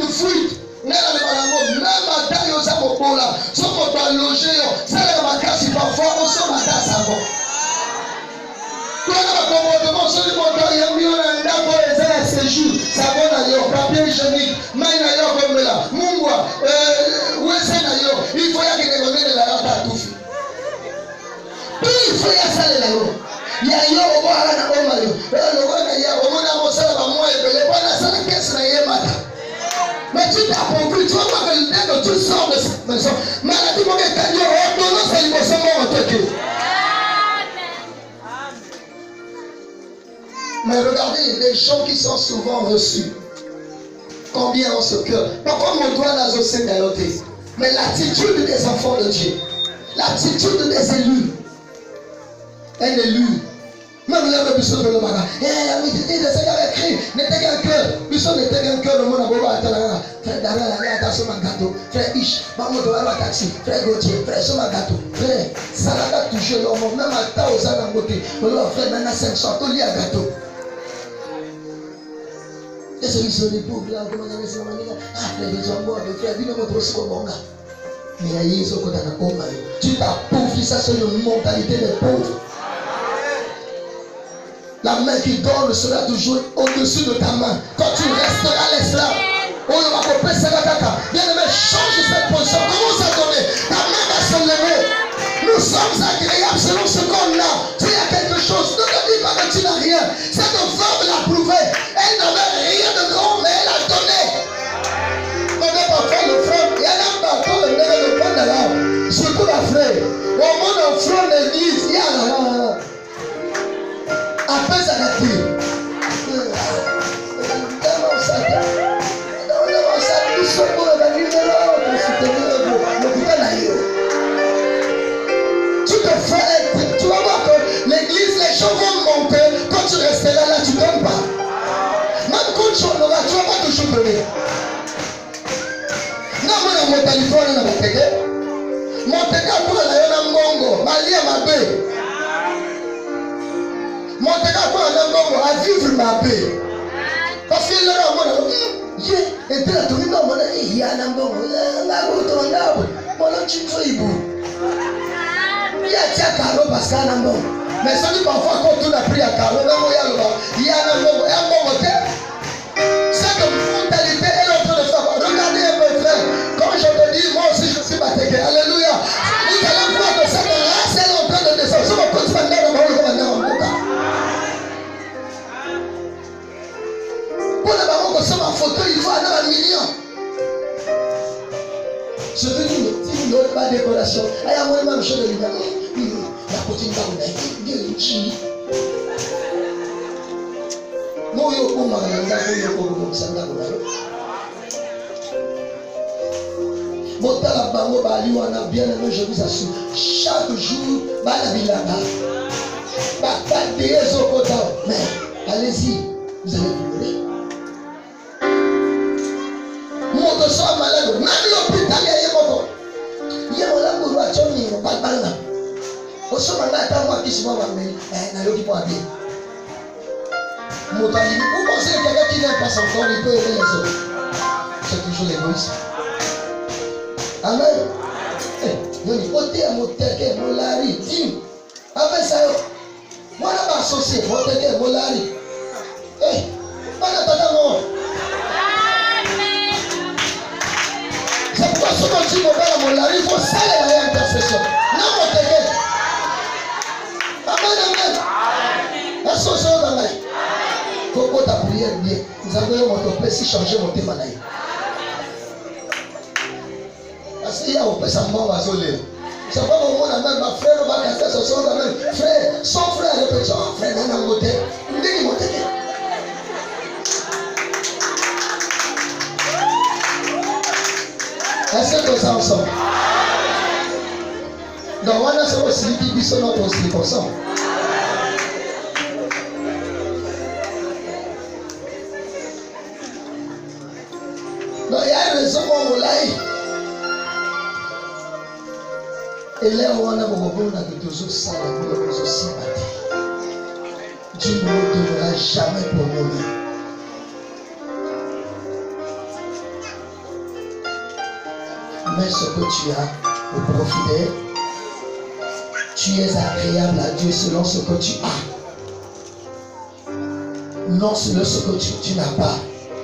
de fruit. Même à taille aux amours là, ce qu'on doit loger, ça là ma casse parfois, on sort ma casse avant. Quand on a comportement, celui qui a mis un d'abord les airs séjour, ça va d'ailleurs, papier hygiénique, main d'ailleurs comme là, mungwa, où est-ce d'ailleurs, il faut y aller de la rata à tout fait. Puis il faut y aller là-haut. Il y a eu au moins à la bombe, le roi d'ailleurs, au moins à mon salaire, moi et le bon à sa caisse là, matin. Mais tu t'as compris, tu vas voir que dès que tu sors de cette maison, maladie, mon gars, quand il y a ordonnance, il va se faire. Mais regardez les gens qui sont souvent reçus. Combien ont ce cœur? Pourquoi mon doigt n'a osé galoter? Mais l'attitude des enfants de Dieu, l'attitude des élus, un élu. Même là, le bishop de l'Omara, il écrit, n'était qu'un cœur. Bishop n'était qu'un cœur, le monde a beau attendre. Frère Darren, attention à gâteau. Frère Ish, maman doit avoir un taxi. Frère Gauthier, frère, sur ma gâteau. Frère, ça l'a touché l'homme, même à ta aux âmes en beauté. Frère, maintenant 500, tout lié à gâteau. Et celui sur les pauvres là, comment on a laissé la manière? Ah, frère, des gens morts, frère, dis-le moi aussi au bon gars. Mais il y a des gens tu t'appauvris, ça c'est une mentalité des pauvres. La main qui donne sera toujours au-dessus de ta main. Quand tu resteras l'esclave, on va couper ça la caca. Bien aimé, change cette position. Commence à donner. Ta main va se lever. Nous sommes agréables selon ce qu'on a. Tu as quelque chose. Ne te dis pas que tu n'as rien. Cette femme l'a prouvé. Elle n'avait rien de grand, mais elle a donné. On n'est pas faire le frère. Il y a un bateau, le nez de prendre là. Surtout la frère. Au monde en front de l'église, il y a là. Après ça n'a plus. Tu te fais, tu vas voir que l'église, les gens vont monter. Quand tu resteras là, tu ne donnes pas. Même quand tu en auras, tu ne vas pas toujours donner. Non, moi, dans mon téléphone, on a mon téléphone. Mon téléphone, pour la Mongo, ma lia ma baie. Mon téléphone, à vivre ma paix. Parce que là, on a et puis la tournée, on a dit, il y a un bon, on a un bon, on a un chiffre. Il y a un carreau parce qu'il y a un bon. Mais celui parfois, quand on a pris un carreau, il y a un bon hôtel. Cette mentalité est en train de faire. Regardez un peu, frère. Quand je te dis, moi aussi, je suis baptisé. Alléluia. Vous allez voir que cette race est en train de descendre. Je vais continuer à dire, pour les parents qui sont en photo, il faut aller à 1 million. Je te dis, si vous n'avez pas de décoration, il y a moi même chose de l'humain. La continue à vous dire, il y a une chimie. Moi, je suis bien aimé, je vous assure. Chaque jour, mais allez-y, vous allez pleurer. Mon dossier malade, même l'hôpital, il y a mon amour, il y a pas de balle. Au sommet, moi qui suis mort, vous pensez que quelqu'un qui n'aime pas son corps, il peut aimer les autres. C'est toujours l'égoïsme. Amen. Avec ça, moi, je vais associer. C'est pourquoi ce que tu me parles, il faut saler la intercession. Non, amen, amen. Association dans la vie. Faut ta prière bien. Nous avons mon père si changer mon thème là. Parce qu'il y a un peu ça m'a vasolé. C'est pas au monde même ma frère va casser ce son quand même. Frère, son frère répète son frère dans un côté. Il dit mon tête. Est-ce que ça ensemble? Donc on a ce aussi qui sont notre aussi pour ça. Donc il y a une raison pour mon laïc. Et là on a toujours ça, on a toujours sympathie. Dieu ne nous donnera jamais pour nous. mais ce que tu as pour profiter. Tu es agréable à Dieu selon ce que tu as. Non selon ce que tu n'as pas.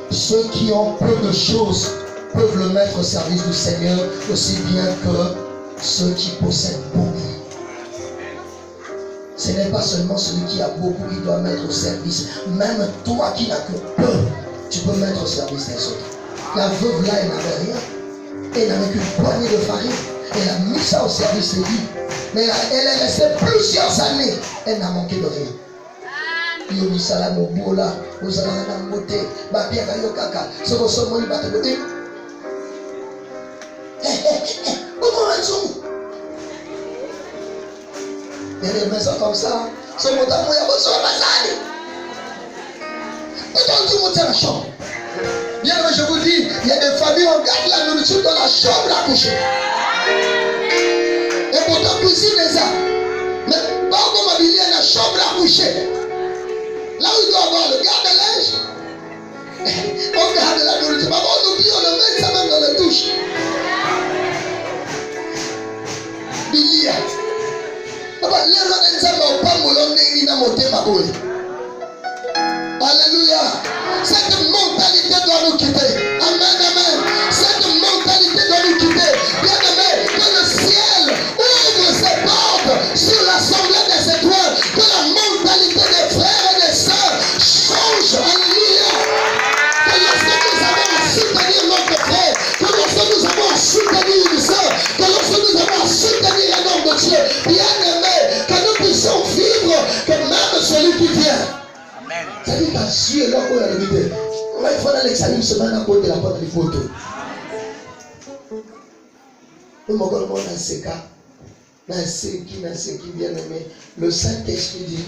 Ceux qui ont peu de choses peuvent le mettre au service du Seigneur aussi bien que ceux qui possèdent beaucoup. Ce n'est pas seulement celui qui a beaucoup qui doit mettre au service. Même toi qui n'as que peu, tu peux mettre au service des autres. La veuve là, elle n'avait rien. Elle n'avait qu'une poignée de farine. Elle a mis ça au service de Dieu. Mais elle est restée plusieurs années. Elle n'a manqué de rien. Il y a des maisons comme ça. Ce montant, il y a besoin de bazar. Autant monter la chambre. Bien, je vous dis, il y a des familles, on garde la nourriture dans la chambre à coucher. Et pourtant, cuisine les a. Mais pas comme habiller dans la chambre à coucher. Là où il doit avoir le garde-linge, on garde la nourriture. Maman, on oublie, on le met ça même dans la douche. Billy. Papa, les gens ne pas mon Alléluia. Cette mentalité doit nous quitter. Amen, amen. Cette mentalité doit nous quitter. Bien aimé, que le ciel ouvre ses portes sur l'assemblée des étoiles. Que la mentalité des frères et des sœurs change. Alléluia. Que lorsque nous avons à soutenir notre frère, que lorsque nous avons à soutenir une sœur, que lorsque nous avons à soutenir un homme de Dieu, bien aimé, que nous puissions vivre que même celui qui vient. C'est-à-dire qu'à suer là où il y a l'habité. Il faut aller l'examen semaine à côté de la porte des photos. Nous m'avons dans ces cas, dans ce qui bien aimé, le Saint-Esprit dit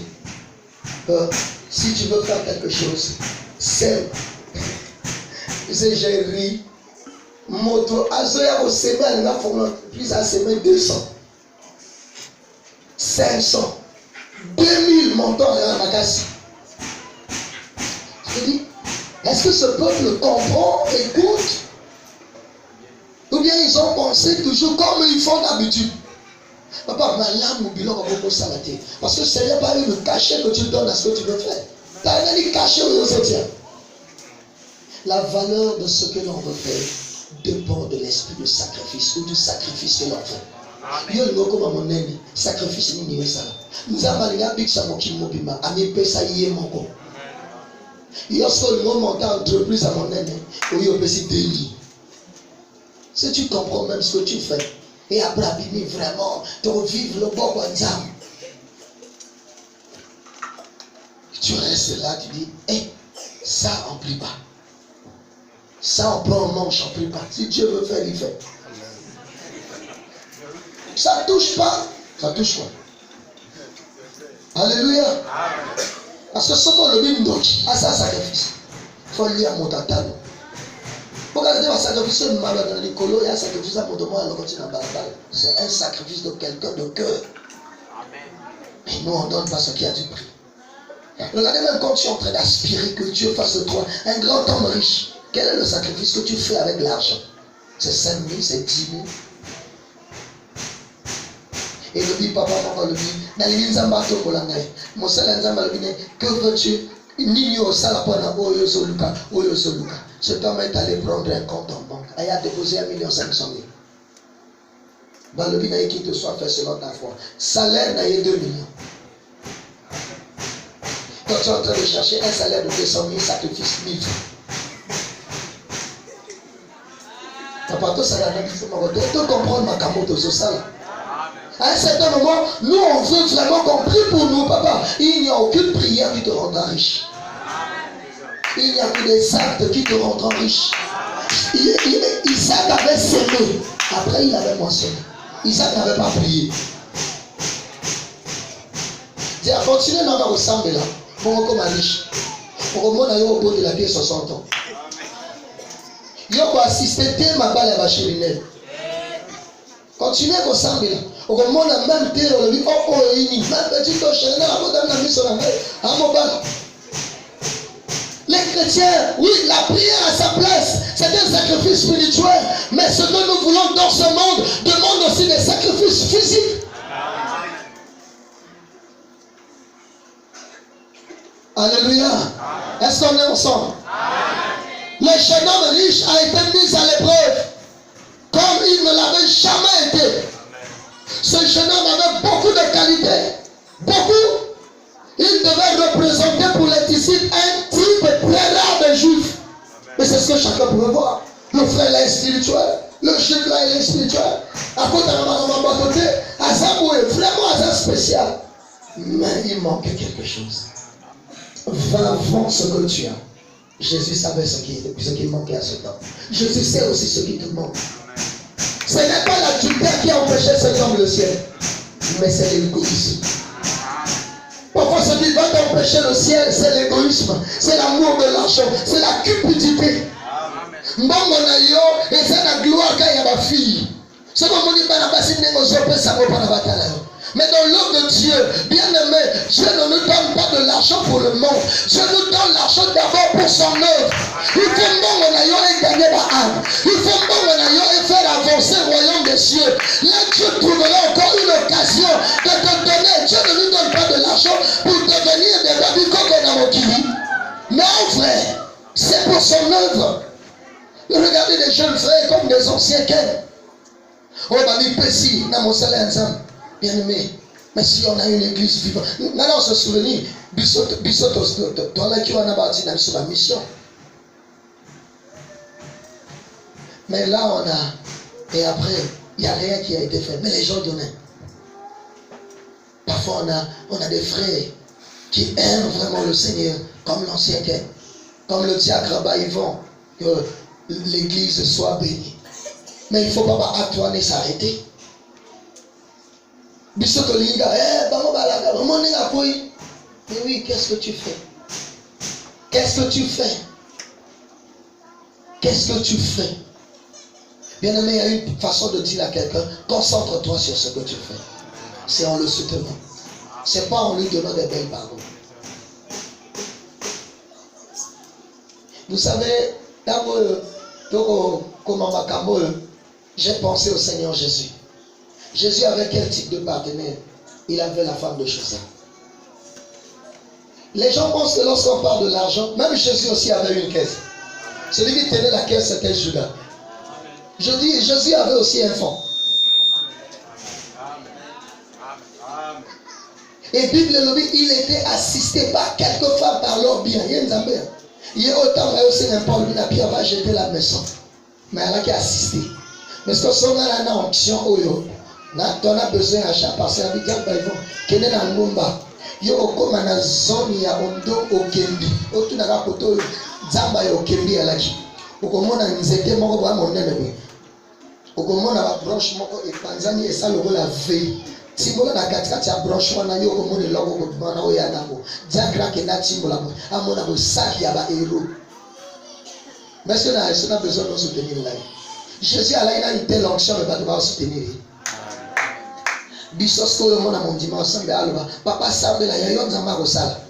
que si tu veux faire quelque chose, sème. Tu sais, j'ai ri. Moto, Azoya au semaine, là, il faut plus à semaine 200, 500, 2000 montants à la casse. Je dis, est-ce que ce peuple comprend, écoute? Ou bien ils ont pensé toujours comme ils font d'habitude? Papa, ma lame ou bilan va beaucoup s'arrêter. Parce que ce n'est pas le cachet que tu donnes à ce que tu veux faire. Tu as rien dit caché aux autres. La valeur de ce que l'on veut faire dépend de l'esprit de sacrifice ou du sacrifice que l'on fait. Yo le comme mon ennemi, sacrifice ni ni ça. Nous avons la big ça mon kimobima, ami pesa yé mon ko. Yo seul moment entreprise à mon ennemi, ou yo pesi déni. Si tu comprends même ce que tu fais et après abîmer vraiment, te revivre le bon bonzam. Tu restes là, tu dis, hey, ça on plie pas. Ça on prend en manche, on plie pas. Si Dieu veut faire, il fait. Ça touche pas, ça touche pas. Alléluia. Parce que ce qu'on le dit, à ça sacrifice. Il faut lire à mon tata. Regardez un sacrifice, il y a un sacrifice à mon demande, c'est un sacrifice de quelqu'un de cœur. Et nous on ne donne pas ce qui a du prix. Regardez même quand tu es en train d'aspirer que Dieu fasse de toi un grand homme riche. Quel est le sacrifice que tu fais avec l'argent? C'est 5 000, c'est 10 000. Et le dit, papa, maman, le dit, que veux-tu? Nino Salapana, Oyo Zoluka. Cet homme est allé prendre un compte en banque. Il a déposé 1 500 000. Dans le bien qui te soit fait selon ta foi. Salaire n'a eu 2 millions. Quand tu es en train de chercher un salaire de 200 000, sacrifice 1000 francs. Papa, tout ça, tu comprends ma camote au sol. À un certain moment, nous on veut vraiment qu'on prie pour nous, papa. Il n'y a aucune prière qui te rendra riche. Il n'y a que des actes qui te rendront riche. Isaac avait semé. Après, il avait moissonné. Isaac n'avait pas prié. Il a continué dans le semble là. Pour comme un riche. Pour moi, on a eu au bout de la vie 60 ans. Il a assisté ma balle à ma chérie. Continuez comme ça, au moment où même terre, on dit, oh, même petit chérie, les chrétiens, oui, la prière à sa place, c'est un sacrifice spirituel. Mais ce que nous voulons dans ce monde demande aussi des sacrifices physiques. Alléluia. Est-ce qu'on est ensemble? Le jeune homme riche a été mis à l'épreuve comme il ne l'avait jamais été. Ce jeune homme avait beaucoup de qualités. Beaucoup. Il devait représenter pour les disciples un type très rare de juifs. Mais c'est ce que chacun pouvait voir. Le frère là est spirituel. Le juif là il est spirituel. À côté de ma côté, Azamou est vraiment assez spécial. Mais il manquait quelque chose. Va vendre ce que tu as. Jésus savait ce qui manquait à ce temps. Jésus sait aussi ce qui te manque. Ce n'est pas l'adultère qui a empêché cet homme le ciel, mais c'est l'égoïsme. Parfois, ce qui va t'empêcher le ciel, c'est l'égoïsme, c'est l'amour de l'argent, c'est la cupidité. Mbongo na yo, et c'est la gloire quand il y a ma fille. Ce que mon mais dans l'œuvre de Dieu, bien aimé, Dieu ne nous donne pas de l'argent pour le monde. Dieu nous donne l'argent d'abord pour son œuvre. Il faut et gagner la âme. Il faut et faire avancer le royaume des cieux. Là, Dieu trouvera encore une occasion de te donner. Dieu ne nous donne pas de l'argent pour devenir des babys comme non, frère, c'est pour son œuvre. Regardez les jeunes frères comme des anciens qu'elles. Oh, mamie Pessi, dans mon salaire ensemble. Bien aimé, mais si on a une église vivante, maintenant on se souvient, dans la qui on a bâti sur la mission. Mais là on a, et après, il n'y a rien qui a été fait, mais les gens donnaient. Parfois on a des frères qui aiment vraiment le Seigneur, comme l'ancien qu'est, comme le diacre Rabba Yvon, que l'église soit bénie. Mais il ne faut pas Antoine s'arrêter. Mais oui, qu'est-ce que tu fais? Qu'est-ce que tu fais? Qu'est-ce que tu fais? Bien aimé, il y a une façon de dire à quelqu'un, concentre-toi sur ce que tu fais. C'est en le soutenant. C'est pas en lui donnant des belles paroles. Vous savez, j'ai pensé au Seigneur Jésus. Jésus avait quel type de partenaire? Il avait la femme de Joseph. Les gens pensent que lorsqu'on parle de l'argent, même Jésus aussi avait une caisse. Celui qui tenait la caisse, c'était Judas. Je dis, Jésus avait aussi un fonds. Et Bible le dit, il était assisté par quelques femmes par leur bien. Il y a autant de n'importe qui n'a pas jeté la maison. Mais elle a qui assisté. Mais ce que son gars a en option, on a besoin à chaque parce que y a ngomba yo okoma na zone ya ondo okembi otunaka poto zamba ya okembi alaki okomona nzete moko ba monene be okomona ba branche moko epanzani esalo la veille timbola na katikati ya branche wana yo okomona eloko kotuna oya nako diakra ke na timbola mo amona bo saki ya ba héros. Mais ce n'a besoin de soutenir là. Jésus a là une telle onction mais pas de soutenir. Bisosko yo mona mondima osambe aloba papa sambela ya yo nzamba kosala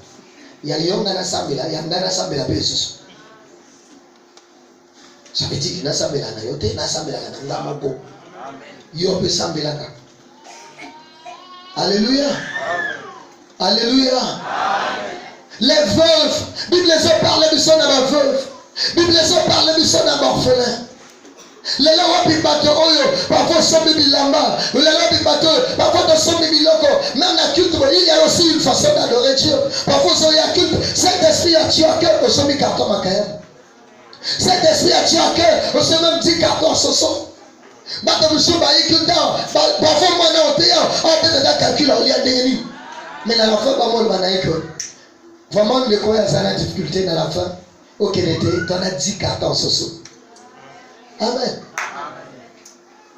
ya yonga na sambela ya ndana sambela pesusu ça veut dire que na sambela na yo te na sambela na ngamba po yo pe sambela ka. Alléluia. Alléluia. Les veuves, Bible les parle de son à veuve, Bible les parle de son à orphelin. Les lois pipato oyo parfois sont bilamba les lois pipato parfois sont biloko même la culte il y a aussi une façon d'adorer Dieu parfois il y a culte cet esprit a tué à cœur au sommet carton macaire cet esprit a tué à cœur au sommet même 10 cartons soso bato musu ba ikuta parfois moi na otea en tête de calcul il y a des mais la fin pas moi le iko vraiment le quoi ça la difficulté dans la fin auquel était tu as 10 cartons soso. Amen.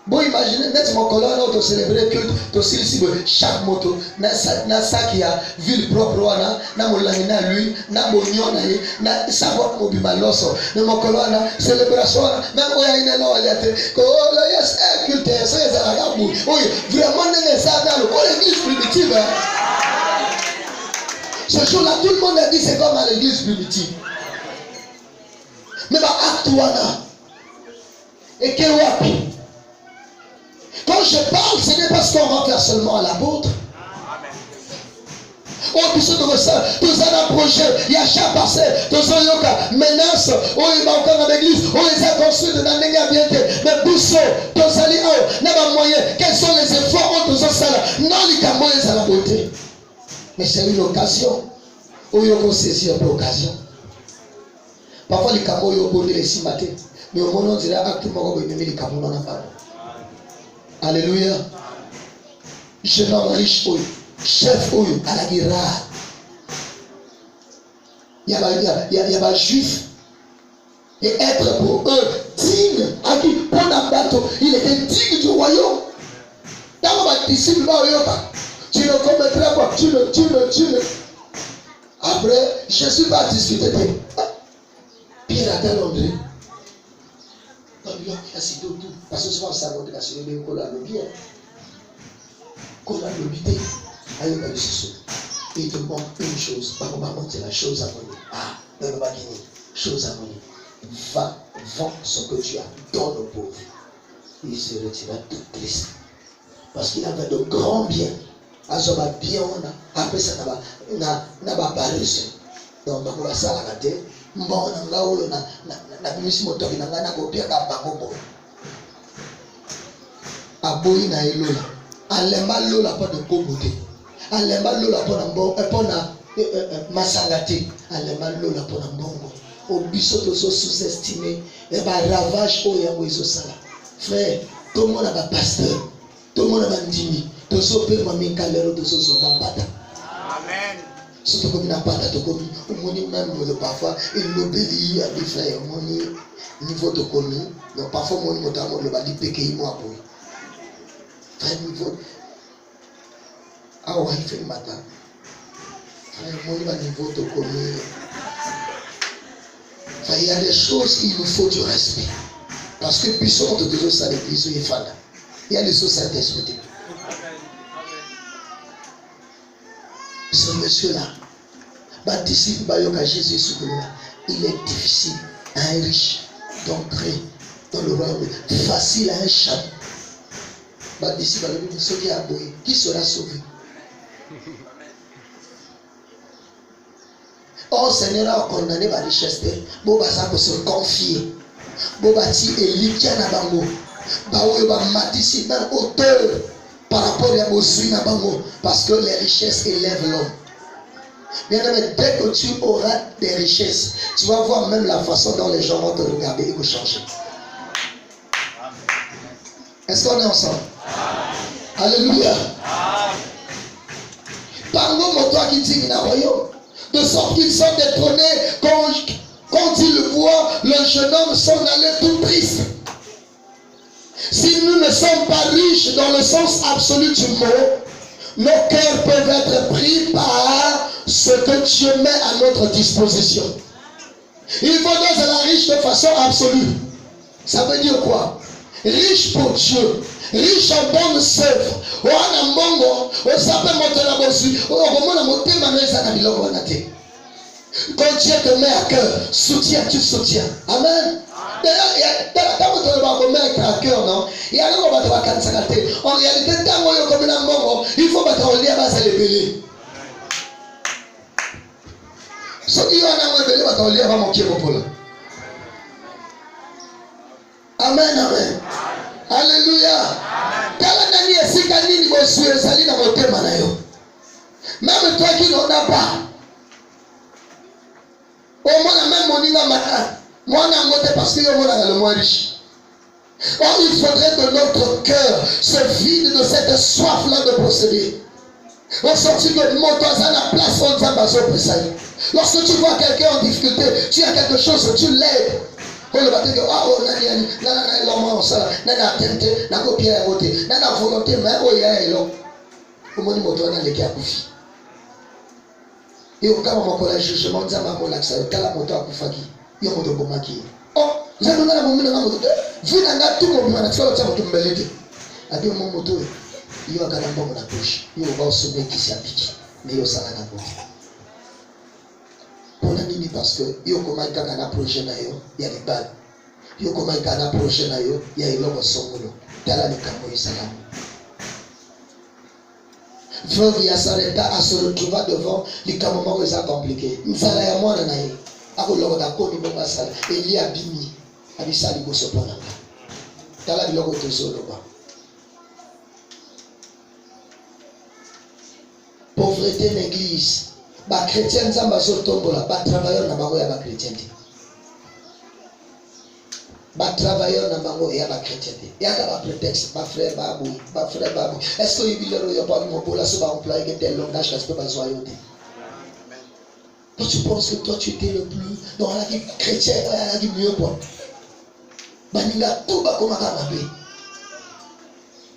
Bon, imaginez, net mon colonne, on te célébrer culte, tu célébrer chaque moto, na ça qui a ville propre, na mon lamina lui, na mon nion, na savoir mon bimaloso, na mon colonne, célébration, même où il y a une loi, il y a yes, culte, c'est les arabes, oui, vraiment, n'est ça dans l'église primitive. Ce jour-là, tout le monde a dit c'est comme à l'église primitive. Mais acte wana. Et que wapi? Quand je parle, ce n'est pas ce qu'on va faire seulement à l'apôtre. Oh, puis ce que vous savez, tous un projet, il y a chaque parcelle, tous un yoka, menace, oh, il va encore dans l'église, oh, ils ont construit de la manière bien fait, mais Bousso, tous allés, oh, n'a pas moyen, quels sont les efforts, oh, tous ça là, non, il y a moyen, ça la beauté. Mais c'est une occasion, oh, il y a saisir l'occasion. Parfois, les camos, ils ont beauté les 6 matins, mais au moment où on dirait, actuellement, il y a les camos, on n'a pas. Alléluia. Jeune homme riche, oui. Chef à la guerre. Il y a pas juif. Et être pour eux digne. À qui prend un bateau, il était digne du royaume. Dans ma disciple, tu ne commettras pas. Tu ne. Après, Jésus va discuter. Pierre a tel André. Parce que souvent, ça va être le qu'on a le bien. Qu'on a le bien. Et il te demande une chose. Par contre, c'est la chose à monnaie. Ah, dans le bagini, chose à monnaie. Va, vends ce que tu as, donne aux pauvres. Il se retira tout triste. Parce qu'il avait de grands biens. Azoba bien, après ça, n'a pas paru. Donc, on va ça la tête. Bon, on a mis ce moteur, on a copié à Bagobo. A Boïna et Lola. Alemba Lola, pas de coboté. Alemba Lola pour un bon, pour un masangati. Alemba Lola pour un bon. Au biseau de sous-estimé, et bah ravage au Yamoiso Sala. Frère, tout le monde a un pasteur, tout le monde a un dimi, tout le monde a un minkalero, tout le monde a un pata. Amen. Surtout comme il n'a pas de commis, au monde même parfois, il l'obéit à des frères, au niveau de commis, donc parfois, mon notamment le bali péqué, moi, pour frère, niveau. Ah ouais, il fait le matin. Frère, mon niveau de commis. Enfin, il y a des choses, il nous faut du respect. Parce que puissant de Dieu, ça l'église, il est il y a des choses à respecter. Ce monsieur-là, Jésus, il est difficile à un riche d'entrer dans le royaume, facile à un chat. Qui sera sauvé? Oh Seigneur a condamné la richesse. Boba ça pour se confier. Boba ti Elikia na bango. Baoyo ba matisi dans hauteur par rapport à Bosui na bango parce que les richesses élèvent l'homme. Bien aimé, dès que tu auras des richesses, tu vas voir même la façon dont les gens vont te regarder et vous changer. Est-ce qu'on est ensemble? Alléluia. Bango moto qui dit na royaume. De sorte qu'ils sont détrônés. Quand ils le voient, le jeune homme s'en allait tout triste. Si nous ne sommes pas riches dans le sens absolu du mot, nos cœurs peuvent être pris par ce que Dieu met à notre disposition. Il faut donc être riche de façon absolue. Ça veut dire quoi? Riche pour Dieu, riche en bonnes œuvres. Quand Dieu te met à cœur, soutiens, tu soutiens. Amen. D'ailleurs, quand tu te mets à cœur, non, il y a un moment où tu vas cancer. En réalité, il faut que tu lies à base de l'ébélé. Ce qui est en ébélé, tu vas lier à mon pied pour là. Amen, amen. Alléluia. Même toi qui n'en as pas, au moins même mon ina matin, moi on a monté parce que on a le moins riche. Or il faudrait que notre cœur se vide de cette soif là de posséder. On sortit que mon toit à la place on t'a pas précisé. Lorsque tu vois quelqu'un en difficulté, tu as quelque chose, tu l'aides. On le va dire ah oh nani l'homme ça nani atteinte nani copie à voter nani volonté mais oh ya elo. Comment mon toit na leki akufi. Et au cas où on a un jugement, on a un relax, on a un moto à Koufaki, il y a un moto à Koufaki. Oh, vous avez donné un moment de moto. Vous n'avez pas tout le monde, vous avez tout le monde. Il y a un moto, il y a un moto à la bouche, il y a un sommet qui s'applique, mais il y a un moto. Pour la nini parce que yo comment il y a un projet na yo, il y a des balles. Yo comment il y a un projet na yo, il y a une longue songolo. Tala ni kamo isalam. Veuve il y a s'arrêta à se retrouver devant les camomans où c'est compliqué. Nzala ya mwana na ye. Ako longo da koni monga sala. Eli abimi. Abisa li boso pananga. Tala biloko tozolo ba. Pauvreté l'église. Ba chrétien nzamba zo tombola, ba travailleur na bango ya ba chrétien. Ba travailleur na bango ya ba chrétien. Ya ka ba prétexte, ba frère babu. Est-ce que il y a pas mon bola so ba employer tel langage parce que ba zo ayote. Toi tu penses que toi tu étais le plus dans la vie chrétienne, la vie mieux quoi. Baninga tout ba koma ka mabe.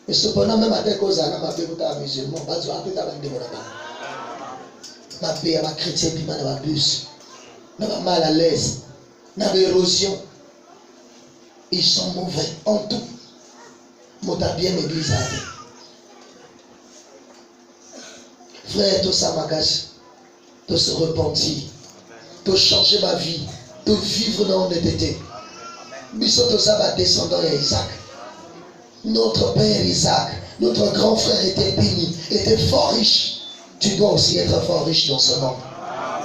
Et cependant même avec cause à la mabe ko ta musulman, ba zo apeta ba ndeko na ba. Mabe ya ba chrétien puis na ba bus. Na ba mal à l'aise. Na ba érosion. Ils sont mauvais en tout. Mota bien l'église a dit. Frère, tout ça m'agace. De se repentir. De changer ma vie. De vivre dans l'honnêteté. Biso tout ça va descendre à Isaac. Notre père Isaac, notre grand frère était béni, était fort riche. Tu dois aussi être fort riche dans ce monde.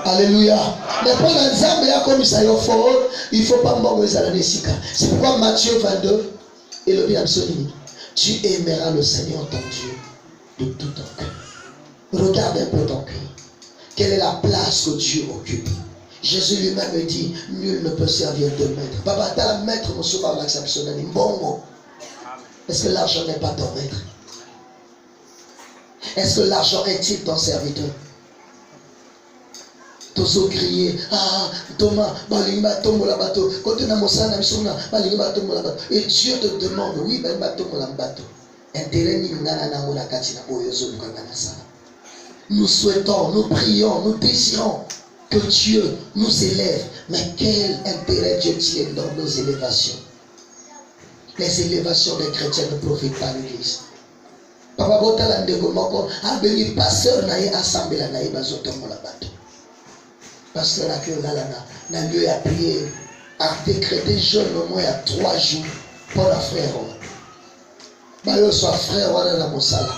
Alléluia. Mais pour l'ensemble, comme ça fort, il ne faut pas mourir à la Nessika. C'est pourquoi Matthieu 22 et le bien absolu. Tu aimeras le Seigneur ton Dieu de tout ton cœur. Regarde un peu ton cœur. Quelle est la place que Dieu occupe? Jésus lui-même dit, nul ne peut servir de maître. Papa, t'as le maître, mon souvent l'exceptionnel. Bon, est-ce que l'argent n'est pas ton maître? Est-ce que l'argent est-il ton serviteur? Tozo crier, ah, Thomas, et Dieu te demande, oui, nous souhaitons, nous prions, nous désirons que Dieu nous élève. Mais quel intérêt Dieu tient dans nos élévations? Les élévations des chrétiens ne profitent pas à l'église. Papa Botala Ndegomoko a béni pasteur naïe assemblée la naïe bazotomo la bateau. Pasteur Akeolalana n'a lieu à prier, à décréter jeûne au moins à 3 jours pour la frère. Bayo soit frère wana na mosala.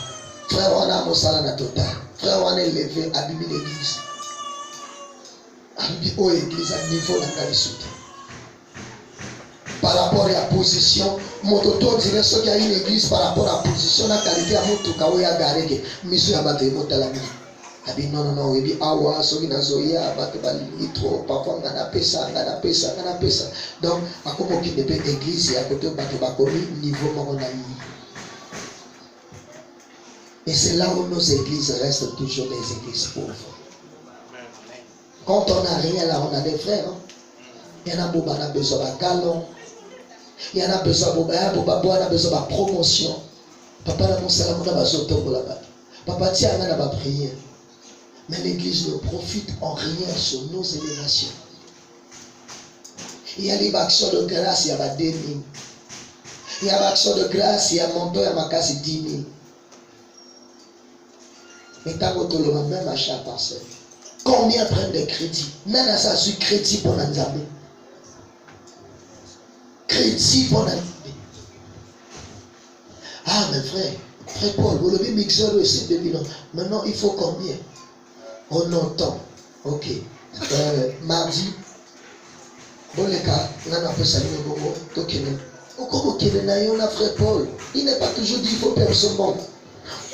Frère wana mosala na total. Frère wana élevé à bibi l'église. Bibi au église à niveau la kalisouta. Par rapport à la position, mon auto dirait ce qu'il y a une église par rapport à la position, la qualité à mon tout cas, il y a garé, monsieur Abate, Motalami. Abi non, il dit, awa, soki na zoya, abate bali, trop, parfois, on a pesa. Donc, à comment qu'il ne peut église, et à côté, bateau bakomi, niveau moronai. Et c'est là où nos églises restent toujours des églises pauvres. Quand on n'a rien là, on a des frères. Hein? Il y en a beaucoup, on a besoin d'un galon. Il y en a besoin de besoin de promotion. Papa n'a pas besoin de papa tiens à la prière. Mais l'église ne profite en rien sur nos élévations. Il y a des actions de grâce, il y a 2 000. Il y a des actions de grâce, il y a mon dos, il y a ma casse 10 000. Mais tant que tu as même achat par seul. Combien prennent des crédits? Nana ça sur crédit pour l'ensemble. Crédit pour l'ensemble. Ah, mes frère Paul, vous l'avez mixé aussi depuis longtemps. Maintenant, il faut combien? On entend. Ok. Mardi, bon les cas, on a fait ça, on a frère Paul. Il n'est pas toujours dit qu'il faut perdre son monde.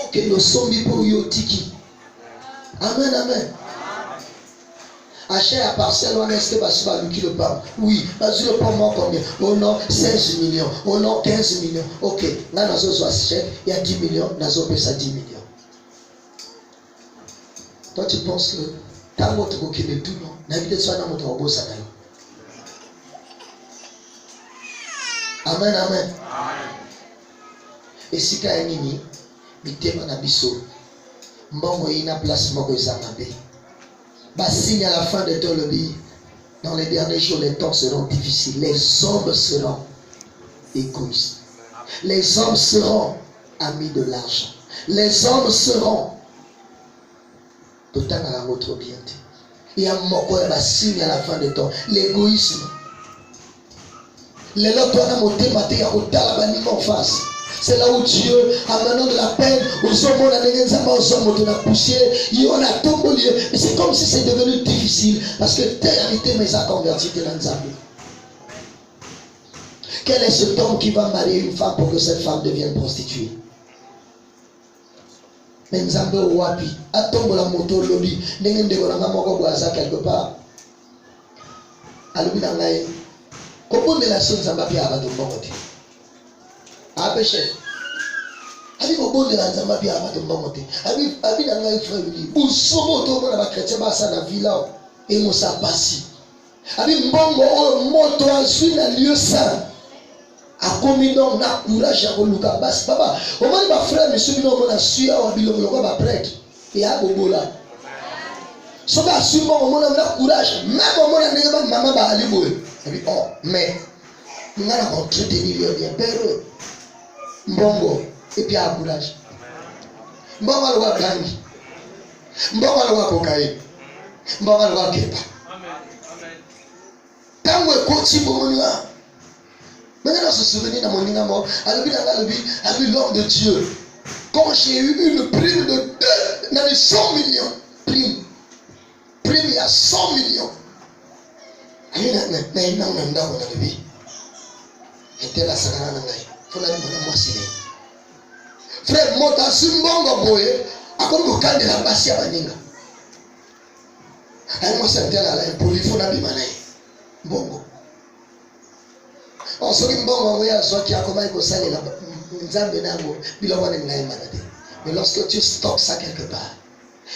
Ok, nous sommes pour Yotiki. Amen. Acheter à parcelle, on est-ce que Basuba lui qui le parle? Oui, Basuba le parle combien? Oh non, 16 millions. Oh non, 15 millions. Ok, là, nous avons chèque, il y a 10 millions, nous avons payé ça 10 millions. Toi, tu penses que ta moto qui est tout, non? N'habite soit dans notre robot, ça d'ailleurs. Amen. Et si tu as un nini, il t'aime en abisso. Mbongo ina place moko izamabe. Signe à la fin de ton lobby. Dans les derniers jours, les temps seront difficiles. Les hommes seront égoïstes. Les hommes seront amis de l'argent. Les hommes seront totalement à votre bien. Il y a un signe à la fin de temps. L'égoïsme. Les lots en face. C'est là où Dieu, en menant de la peine, mais c'est comme si c'est devenu difficile. Parce que telle réalité mais a converti dans Nzambe. Quel est cet homme qui va marier une femme pour que cette femme devienne prostituée? Mais Nzambe wapi atombo la moto lobby ndenge ndeko na moko boaza quelque part alobi na ngai kobondela so Nzambe pia abato mbongo te apeshe abi kobondela Nzambe pia abato mbongo te abi na ngai frère lui usomo to mona ba chrétien ba sa na villa et mosa pasi abi mbongo o moto azui na lieu saint a commis donc na courage à koluka basi papa au moins ma frère monsieur bino mona suya wa biloko ba prêtre et a bobola so ba sumo au moins na courage même au moins na ba maman ba ali boye et puis oh mais ngana entretenir bien pero mbongo et puis a courage mbongo lo wa gangi mbongo lo wa kokai mbongo lo wa kepa amen tango ko timbo mona. Maintenant, se souvenir dans mon ingamo, avec l'homme de Dieu, quand j'ai eu une prime de 100 millions, prime, il y a 100 millions. Frère, mota simbongo boye, akongo kande la basi ya baninga. Ayi moi c'est la impoli fona bimanaye. Bongo. On se dit bon, on a soit qui a commencé à saler la Nzambe nango, biloko na ngai manade. Mais lorsque tu stockes ça quelque part,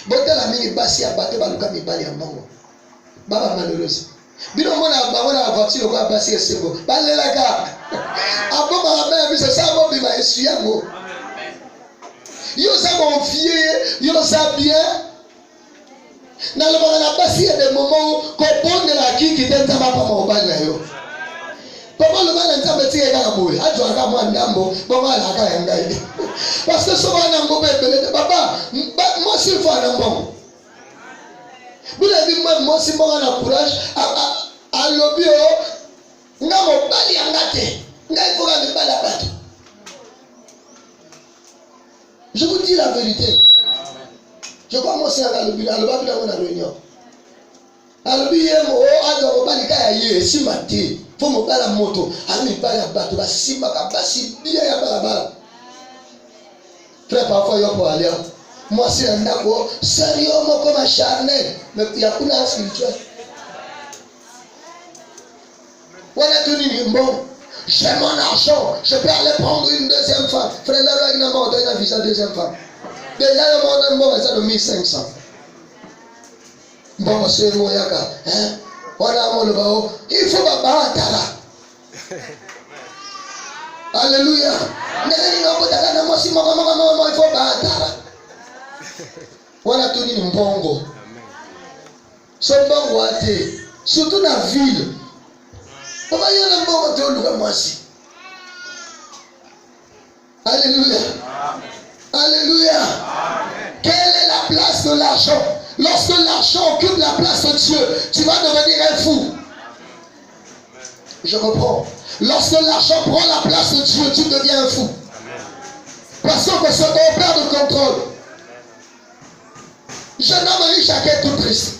botel la mini basi ya bateau baluka mibali ya mbongo. Baba malheureuse. Bino mona ba la voiture ko basi esengo. Balelaka. Abo ba mère biso ça bo bima esuyango. Yo ça confier, yo ça bien. Na le ba basi ya des moments ko bonde la kiki tenta ba pa mobile na yo. Papa le mal Nzambe tie ka boye ajo aka mwa ndambo papa la aka yanga ide parce que so bana ngombe belete papa moi si faut na mbongo bula bi moi si mbongo na courage a lobby o nga mo bali angate nga il faut ka me bala bato. Je vous dis la vérité. Je commence à lobby la lobby dans la réunion. Alors yemo azo balika ya ye simate fo mobala moto ami bala bato ba simba ka basi bien ya bala. Frère parfois yo pour aller moi c'est un ndako sérieux mo comme charnel mais il y a kuna spirituel. Voilà tout ni bon. J'ai mon argent, je peux aller prendre une deuxième femme. Frère là il n'a pas donné une visa deuxième femme. Déjà le monde ça de 1500. Bon, c'est mon yaka. Hein? Voilà mon bao. Il faut pas battre. Alléluia. Il faut battre. Voilà tout le monde. Ce bon waté. Surtout dans la ville. Comment il y a un bon waté au Louga Moissi? Alléluia. Alléluia. Quelle est la place de l'argent? Lorsque l'argent occupe la place de Dieu, tu vas devenir un fou. Je reprends. Lorsque l'argent prend la place de Dieu, tu deviens un fou. Parce que c'est ton père de contrôle. Je nomme riche à quel tout triste.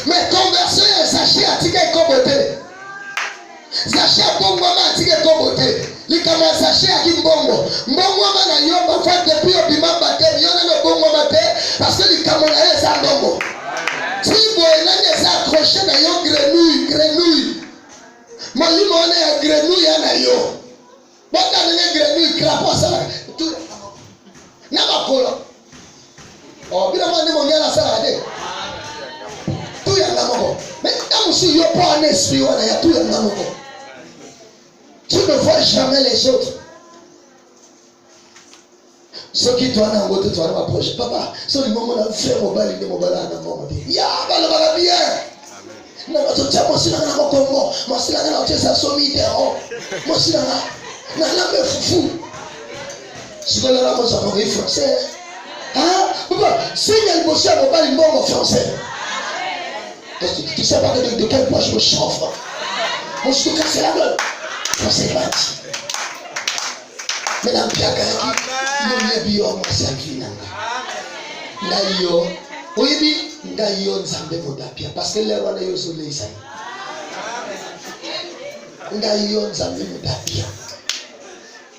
Mais conversion est sachet à ticket comboté. Sachet à bon moment à ticket comboté. Les camarades sachet à qui mbongo. Mbongo mana yomba fait depuis au bima baté. Y'en a le bongo baté. Parce que les camarades ça mbongo. Si vous avez accroché dans yon grenouille. Moi lui m'en est à grenouille à na yo. Bon t'as donné grenouille crapaud ça. Tout. N'a pas cola. Oh bien moi mon gars la salade. Tout y a là mon. Mais quand si yo pas un esprit on a tout y a là mon. Tu ne vois jamais les autres. Ceux qui doivent en côté, tu vas m'approcher. Papa, c'est le moment où on fait mon bal, il est mon bal à un moment. Ya, va bien. Non, tu tiens, moi, si l'on a un Congo, moi, si l'on a un sommet, moi, si l'on a un fou. Si l'on a un français. Hein? Papa, si il y a le bossu à mon bal, il est français. Tu ne sais pas de quel point je me chauffe. Moi, je te casse la gueule. C'est parti. Mesdames, Piakaki, nous ne sommes pas servis. Nous parce que les rois ne sont pas ici. Nous sommes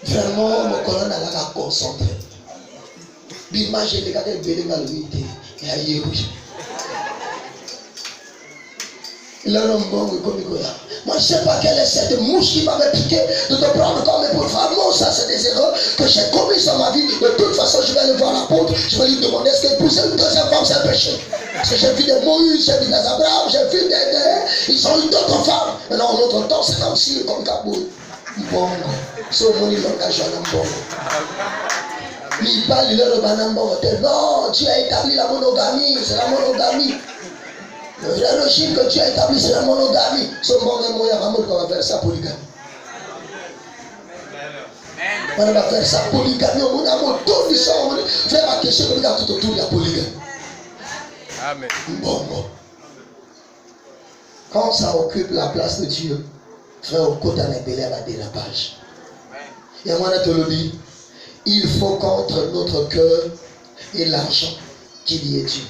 vraiment, mon colonne a concentré. L'image est regardée de dans le vide. Et à Yérouche. Il a un bon comme il y a. Moi, je ne sais pas quelle est cette mouche qui m'avait piqué de te prendre comme pour femme. Non, ça, c'est des erreurs que j'ai commises dans ma vie. De toute façon, je vais aller voir l'apôtre. Je vais lui demander est-ce qu'épouser une deuxième femme, c'est un péché. Parce que j'ai vu des Moïse, j'ai vu des Abraham, j'ai vu des. Ils ont eu d'autres femmes. Maintenant, en notre temps, c'est comme si, comme Kaboul. Bon, c'est au monde, il engage un bon. Il parle, il est le banane bon. Non, Dieu a établi la monogamie, c'est la monogamie. Le régime que Dieu a établi, c'est la monogamie. Ce bon moyen, on va faire ça polygamie. On va faire ça polygamie. On a mon tour du sang. On va faire ma question que nous avons tout autour de la polygamie. Amen. Bon. Quand ça occupe la place de Dieu, frère, au côté d'un appelé à la dérapage. Et moi, je te le dis, il faut qu'entre notre cœur et l'argent, qu'il y ait Dieu.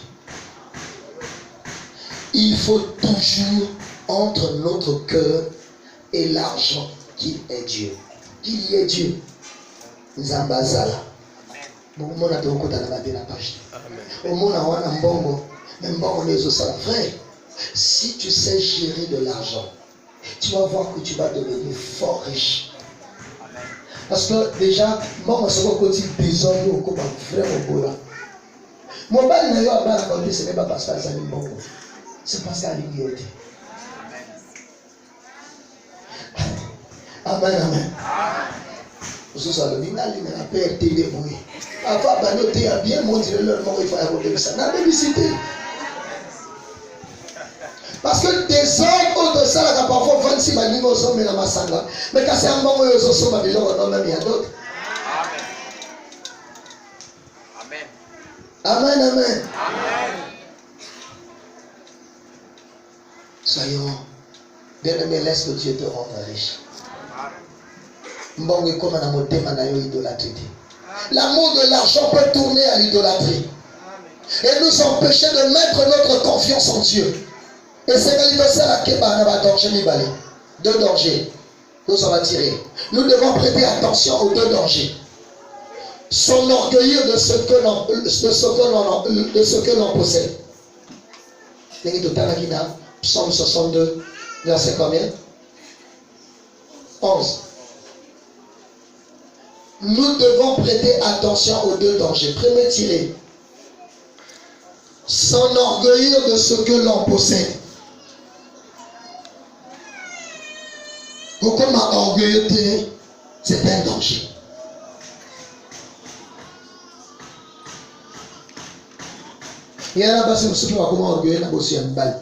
Il faut toujours entre notre cœur et l'argent qu'il est Dieu. Qu'il y ait Dieu. Zambazala. Bon, on a donc dans la dérapage. Au monde on a un bon, même bon on est au salaire. Frère, si tu sais gérer de l'argent, tu vas voir que tu vas devenir fort riche. Parce que déjà, moi, je suis côté des hommes au combat vraiment beau là. Mon bal n'a pas raconté, ce n'est pas parce qu'elle s'est bon. C'est parce qu'elle a l'ignorité. Amen, amen. Vous savez, il a la paix télé mouillé. Avant, il a bien montré leur mot, il faut avoir ça. La publicité. Parce que des hommes de ça, là, parfois 26 manières sont mais dans ma sangla. Mais quand c'est un bon ils sont ma bilan, on même il y a d'autres. Amen. Amen, amen. Amen. Soyons, bien-aimés, laisse que Dieu te rende riche. Bon, comme on a monté, on a eu idolâtrie. L'amour de l'argent peut tourner à l'idolâtrie. Et nous empêcher de mettre notre confiance en Dieu. Et c'est deux dangers. Nous allons tirer. Nous devons prêter attention aux deux dangers. S'enorgueillir de ce que l'on possède. Psaume 62, verset combien? 11. Nous devons prêter attention aux deux dangers. Premier tiré. S'enorgueillir de ce que l'on possède. Pourquoi ma orgueilleté, c'est un danger. Il y a là-bas, c'est un peu comment orgueilleux, là, aussi une balle.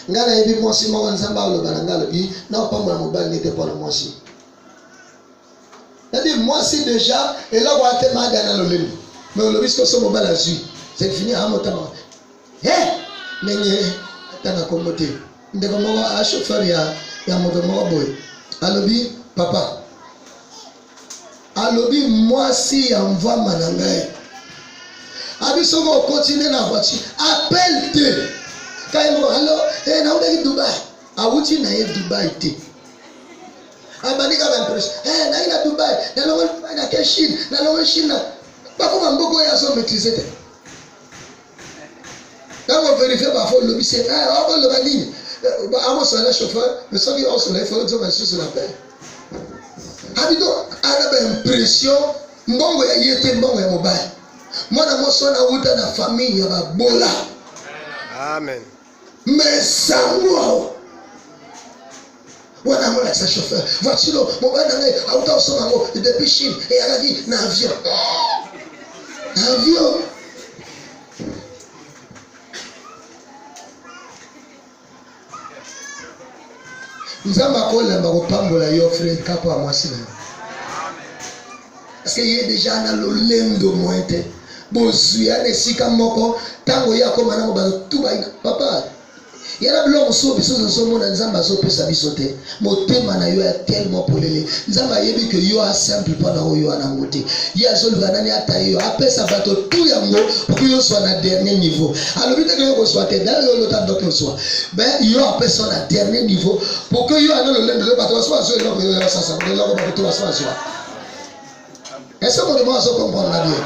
Ngana yebi mwasi mwa nzamba lo bananga bi na pas moi mobile n'était pas le mwasi. C'est-à-dire mwasi déjà et là on a tellement dans le lenu. Mais le risque que mobile a su. C'est fini à motama. Mais tana komote. Ndeko mo a chauffeur ya moto mo boy. Alobi papa. Alobi mwasi envoie mananga. Abiso ko continuer na voiture. Appelle-te. Alors, na on Dubaï. Awuti na Dubaï te. Abanika ba impression. Na ina Dubaï, na longo na ke Chine, na longo Chine. Ba ko mboko ya so maîtriser te. Quand on vérifie parfois le lycée, on va le baligne. Amo so na chauffeur, mais ça dit on se lève, faut dire monsieur sur la paix. Habito ana ba impression, mbongo ya yete mbongo ya mobile. Mwana moso na wuta na famille ya babola. Amen. Mais ça moi on a mon accès chauffeur voiture mon ben dans auto son amour depuis Chine et elle a dit un avion nous avons encore la baropambola yo frère capo à moi si parce qu'il y a déjà dans le lendo mointe bozuya esika moko tango ya koma nango batuba papa yala biloko so biso so mona nzamba so pesa biso te motema na yo ya tellement polele nzamba yebi que yo a simple pana oyo ana ngote ya zo lugana ni ata yo apesa bato tout yango pour que yo soit na dernier niveau alors bite que yo soit te dans yo lota docteur soit ben yo apesa na dernier niveau pour que yo ana le lendo le bato soit so yo yo ça ça le logo bato soit soit est-ce que vous devez comprendre la bien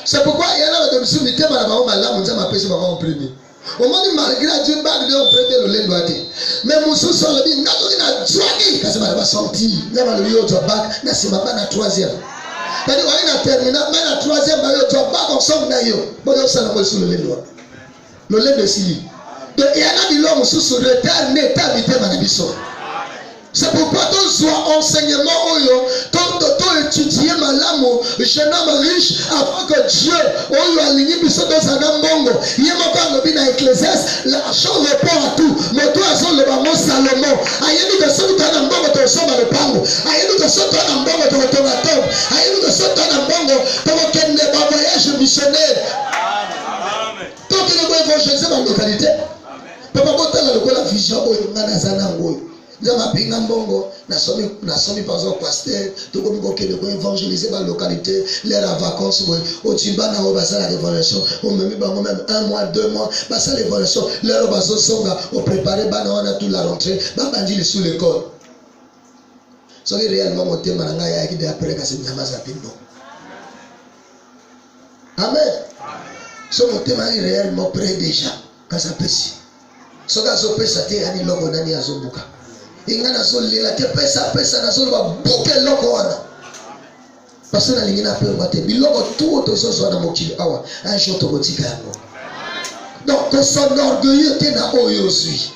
c'est pourquoi il y a là de biso mitema na ba malamu nzamba apesa ba en premier au moment malgré Dieu bag de prêter le lendo ate mais musu so le bi ngazo ina zwagi kasi ba sorti nzamba le yo to back na sima ba na troisième tadi wa ina termina ba na troisième ba yo to back ensemble na yo bo yo sala mo sur le lendo sili de yana bi lo musu so retard ne ta mitema na biso. C'est pourquoi tu sois enseignement oyo, tu étudier malamu, jeune homme riche, afin que Dieu, oyo aligné biso dans un ambongo. Yemo quand on na Ecclésiaste, l'argent répond à tout. Mais toi, son le bamo Salomon. Ayenu de son ton ambongo ton somme le pango. Ayenu de son ton ambongo ton tombe. Ayenu de son ton ambongo ton kende ba voyage missionnaire. Tant que le évangéliser dans la localité. Papa bota la lokola vision oyo ngana zana ngoyo. Nzamba pinga mbongo na somi par exemple pasteur to komi ko kende ko évangéliser ba localité l'air à vacances au Timbana au basa la révélation au même bango même 1 mois 2 mois basa la révélation l'air au baso songa au préparer bana on a tout la rentrée ba bandi sous l'école so réellement monter malanga ya ki de après ka se nyamaza pindo amen so monter mali réellement près déjà ka ça pesi so ka so pesa te ani logo nani azombuka ingana so lela te pesa na so ba buke loko wana parce na lingina pe mate biloko tout to so so na mokili awa un jour to botika yango donc que son orgueilleux te na oyo sui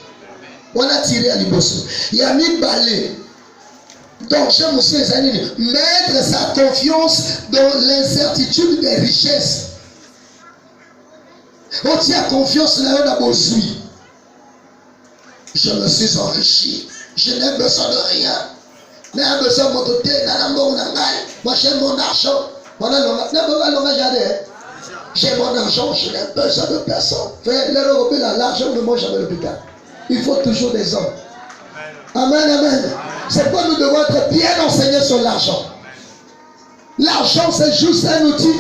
wana tiré à liboso ya mi balé donc je me suis dit mettre sa confiance dans l'incertitude des richesses on tient confiance là on a besoin je me suis enrichi. Je n'ai besoin de rien. Mais j'ai besoin de mon côté. Moi, j'ai mon argent. J'ai mon argent. Je n'ai besoin de personne. L'argent ne mange jamais le putain. Il faut toujours des hommes. Amen, amen. C'est pourquoi nous devons être bien enseignés sur l'argent. L'argent, c'est juste un outil.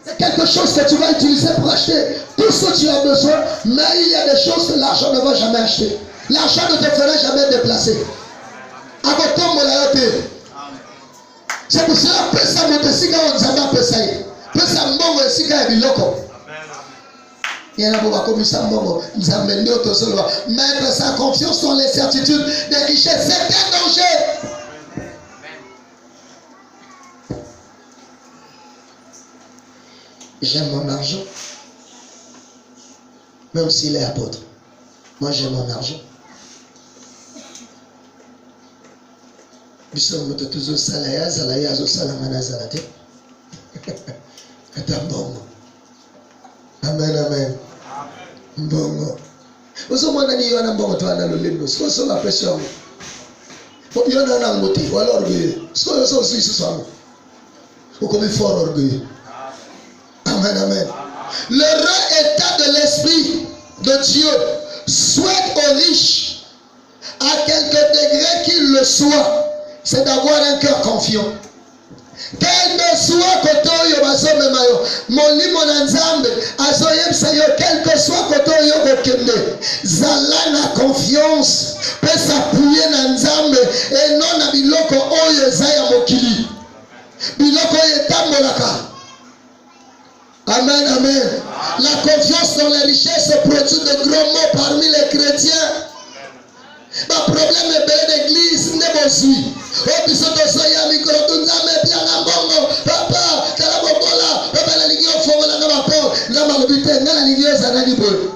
C'est quelque chose que tu vas utiliser pour acheter tout ce que tu as besoin. Mais il y a des choses que l'argent ne va jamais acheter. L'argent ne te fera jamais déplacer. C'est pour cela que ça me décide on s'en va ça. Pesa mbongo esika ya biloko. Yana boba comme ça mbongo, nous amener au solo. Mettre sa confiance dans les certitudes des richesses, c'est un danger. J'aime mon argent. Même s'il est apôtre. Moi j'aime mon argent. Bisou moto toujours salaya zo salamana zalate. Ata mbongo. Amen amen. Mbongo. Oso mwana ni yona mbongo to ana lolendo. So la pression. Yona na ngote wala orgueil. So so. Ou comme fort orgueil. Amen amen. Le vrai état de l'esprit de Dieu souhaite aux riches à quelque degré qu'il le soit. C'est d'avoir un cœur confiant. Quel ne soit kotoyo basome mayo, moli monanzambe, azoyem sayo, quel que soit kotoyo kokende, zalana confiance, peut s'appuyer na nzambe, et non na biloko oyo zaya mokili. Biloko yetambolaka. Amen, amen. La confiance dans les richesses produit de gros mots parmi les chrétiens. Le problème est bel d'église, n'est pas aussi. Au biso de soya micro tunzame bien na bongo. Papa, kalabokola, papa la ligio fongola na mapo, na malobite, na la ligio zanani boy.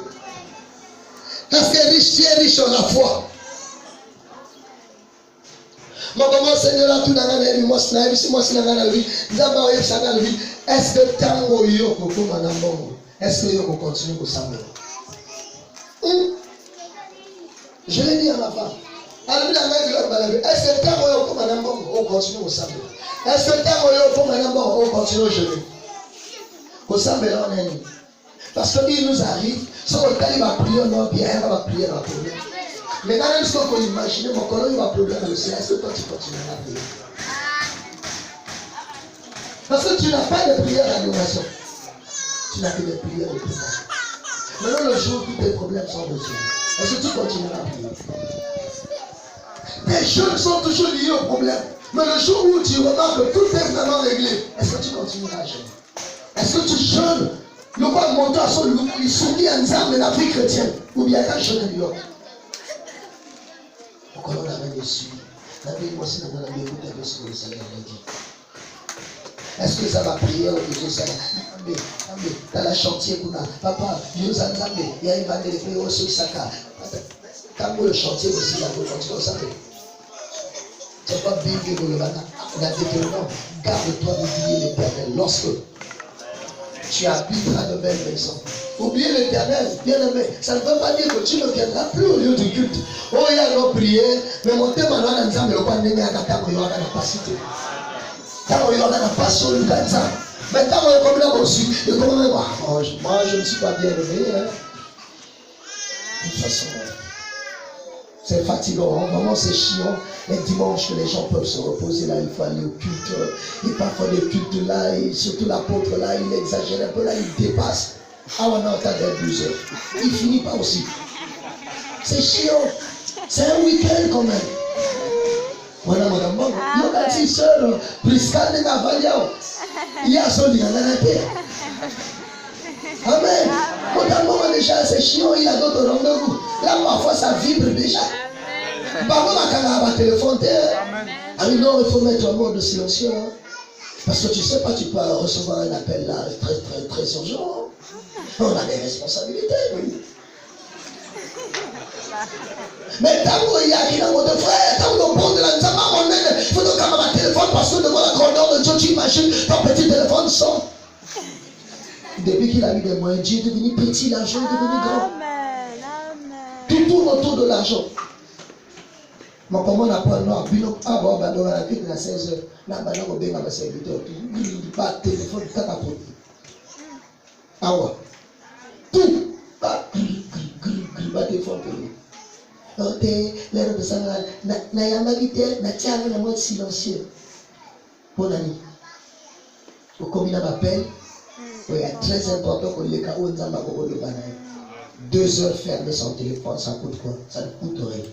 Parce que riche, tu es riche en la foi. Mon Seigneur, tout dans la vie, moi, c'est dans la vie. D'abord, il s'en a vie. Est-ce que tango yoko comme un bongo? Est-ce que yoko continue pour s'amener? Je l'ai dit à ma femme. Est-ce que tango yoko comme un bongo? On continue pour s'amener. Est-ce que tango yoko comme un bongo? On continue au genou. Parce qu'il nous arrive, si on va prier, on va prier dans le problème. Mais dans ce qu'on peut imaginer, mon collègue va prier dans le ciel, est-ce que toi tu continueras à prier? Parce que tu n'as pas de prière d'adoration. Tu n'as que des prières de prière. Maintenant, le jour où tous tes problèmes sont résolus, est-ce que tu continueras à prier? Tes jeunes sont toujours liés au problème. Mais le jour où tu remarques que tout est vraiment réglé, est-ce que tu continueras à jeûner? Est-ce que tu jeûnes? Le quoi monter à son loup, il sourit ensemble la vie chrétienne. Ou bien quand je jeûne, pourquoi on a rien dessus? La vie, moi, c'est dans la vie, de ce que le Seigneur a dit. Est-ce que ça va prier au Dieu Seigneur? Dans la chantier, papa, Dieu s'en a mis. Il y a une bande de paix au Saka. Quand le chantier aussi, la chantier au Saka. C'est pas bien que le matin. La Deutéronome, garde-toi d'oublier l'Éternel lorsque tu habiteras de belles maisons. Oubliez l'Éternel, bien aimé. Ça ne veut pas dire que tu ne viendras plus au lieu du culte. Oh, il y a nos prières, mais mon thème en disant, mais le roi n'est pas capacité. Quand on y a la passion du cancer. Mais quand on est comme là aussi, et comme moi, je ne suis pas bien réveillé. De toute façon, c'est fatigant. Vraiment, c'est chiant. Les dimanches que les gens peuvent se reposer là, il faut aller au culte. Et parfois, le culte là, et surtout l'apôtre là, il exagère un peu là, il dépasse. Ah, on a entendu 12 heures. Il finit pas aussi. C'est chiant. C'est un week-end quand même. Voilà, madame, il y a une seule, Prisca de Navalia. Il y a son lien dans la terre. Amen. Madame, déjà, c'est chiant, il y a d'autres rendez-vous. Là, parfois, ça vibre déjà. Parfois, on a un téléphone. Ah oui, non, il faut mettre en mode silencieux. Parce que tu ne sais pas, tu peux recevoir un appel là, très, très, très urgent. On a des responsabilités, oui. Mais tant qu'il y a qui dans votre frère, tant qu'on prend de la nzama, on aide, il faut donc avoir un téléphone parce que devant la grandeur de Dieu, tu imagines, ton petit téléphone sonne. Depuis qu'il a mis des moyens, Dieu est devenu petit, l'argent est devenu grand. Tout tourne autour de l'argent. Mais comment on apprend noir, ah bon, on a la à 16 heures. Là, maintenant, on a un serviteur. Il pas de téléphone, il pas de ah ouais. Tout. Pas de téléphone. L'air de ça, na yamagité, na tiare la mode silencieux. Bon ami. Au combien m'appelle, il est très important que les cas où on a 2 heures fermer son téléphone, ça coûte quoi? Ça ne coûte rien.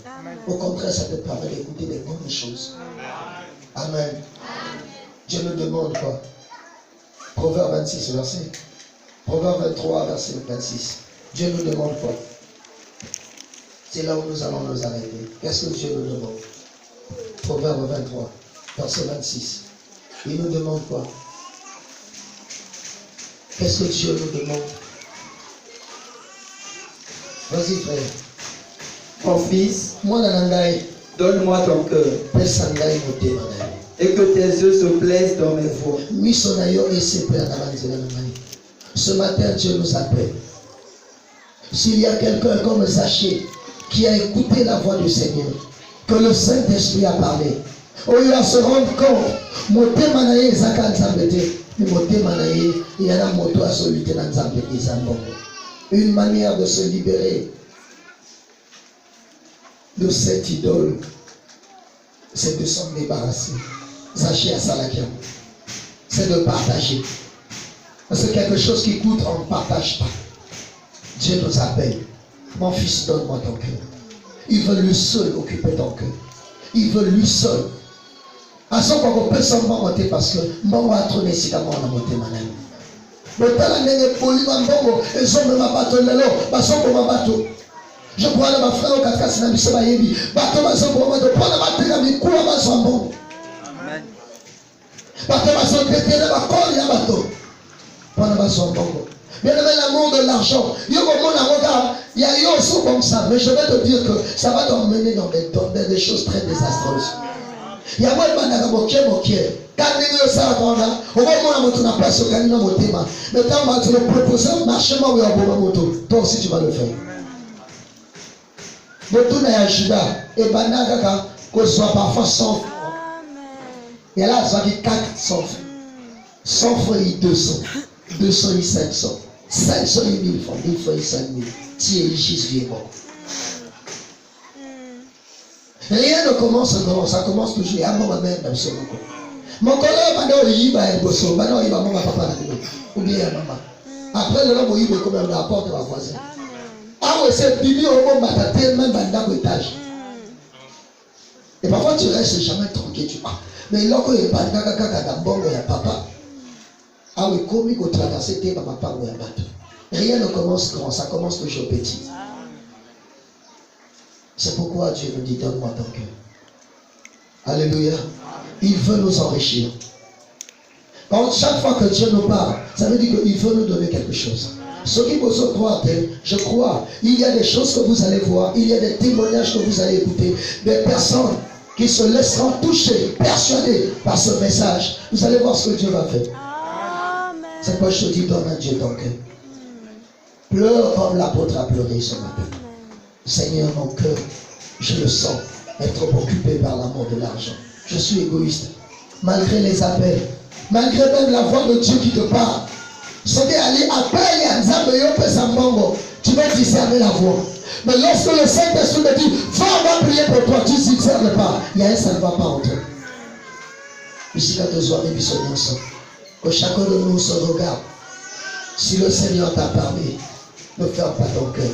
Au contraire, ça te permet d'écouter des bonnes choses. Amen. Dieu nous demande quoi? Proverbe 26, verset. Proverbe 23, verset 26. Dieu nous demande quoi? C'est là où nous allons nous arrêter. Qu'est-ce que Dieu nous demande? Proverbe 23, verset 26. Il nous demande quoi? Qu'est-ce que Dieu nous demande? Vas-y, frère. Mon fils, donne-moi ton cœur. Et que tes yeux se plaisent dans mes voies. Ce matin, Dieu nous appelle. S'il y a quelqu'un comme Zachée qui a écouté la voix du Seigneur, que le Saint-Esprit a parlé, il va se rendre compte, une manière de se libérer de cette idole, c'est de s'en débarrasser. Zachée à Salakia, c'est de partager. Parce que quelque chose qui coûte, on ne partage pas. Dieu nous appelle. Mon fils, donne-moi ton cœur. Il veut lui seul occuper ton cœur. Il veut lui seul. À ce qu'on peut seulement monter parce que mon va trop nécessairement la monter madame. Le talent n'est pas bongo et son même bateau lelo, parce qu'on va bateau. Je crois que ma frère au Kaka c'est n'abîme pas yebi. Bateau va son pour moi de prendre ma tête à mi coula va son bon. Amen. Bateau va son tête à ma corps ya bateau. Prendre va son bon. Bien aimé, l'amour de l'argent. Il y a aussi comme ça, mais je vais te dire que ça va t'emmener dans des choses très désastreuses. Il y a moi qui quand il ça on va monter dans place au canino motema. Mais quand on va te le proposer, marche-moi ou un moto. Toi aussi tu vas le faire. Mais tout n'est pas Judas. Et Banagaka, que ce soit parfois 100 francs. Et là, ça dit 400 francs. 100 francs et 200. 200 et 500. 500 et 1000 francs. 1000 fois et 5000. Tu es juste vivant. Rien ne commence grand. Ça commence toujours. À mon mère, absolument. Mon collègue, maintenant, il va être bosso. Maintenant, il va mon papa. Ou bien maman. Après, le homme, il va comme un rapport de ma voisine. Ah ouais, c'est bibi au moment où tellement dans l'étage. Et parfois tu restes jamais tranquille. Tu mais là quand il y a pas de bon il y a papa. Ah oui, comme il faut traverser tes papa ou il y a battu. Rien ne commence grand, ça commence toujours petit. C'est pourquoi Dieu nous dit donne-moi ton cœur. Alléluia. Il veut nous enrichir. Quand chaque fois que Dieu nous parle, ça veut dire qu'il veut nous donner quelque chose. Ce qui vous croit, je crois, il y a des choses que vous allez voir, il y a des témoignages que vous allez écouter, des personnes qui se laisseront toucher, persuader par ce message. Vous allez voir ce que Dieu va faire. C'est pourquoi je te dis, donne à Dieu ton cœur. Pleure comme l'apôtre a pleuré ce matin. Seigneur, mon cœur, je le sens être trop occupé par l'amour de l'argent. Je suis égoïste. Malgré les appels, malgré même la voix de Dieu qui te parle, tu vas discerner la voix. Mais lorsque le Saint-Esprit te dit, va, on va prier pour toi, tu ne discernes pas. Il y a un ça ne va pas en toi. Ici, là, deux soirées, que chacun de nous se regarde. Si le Seigneur t'a parlé, ne ferme pas ton cœur.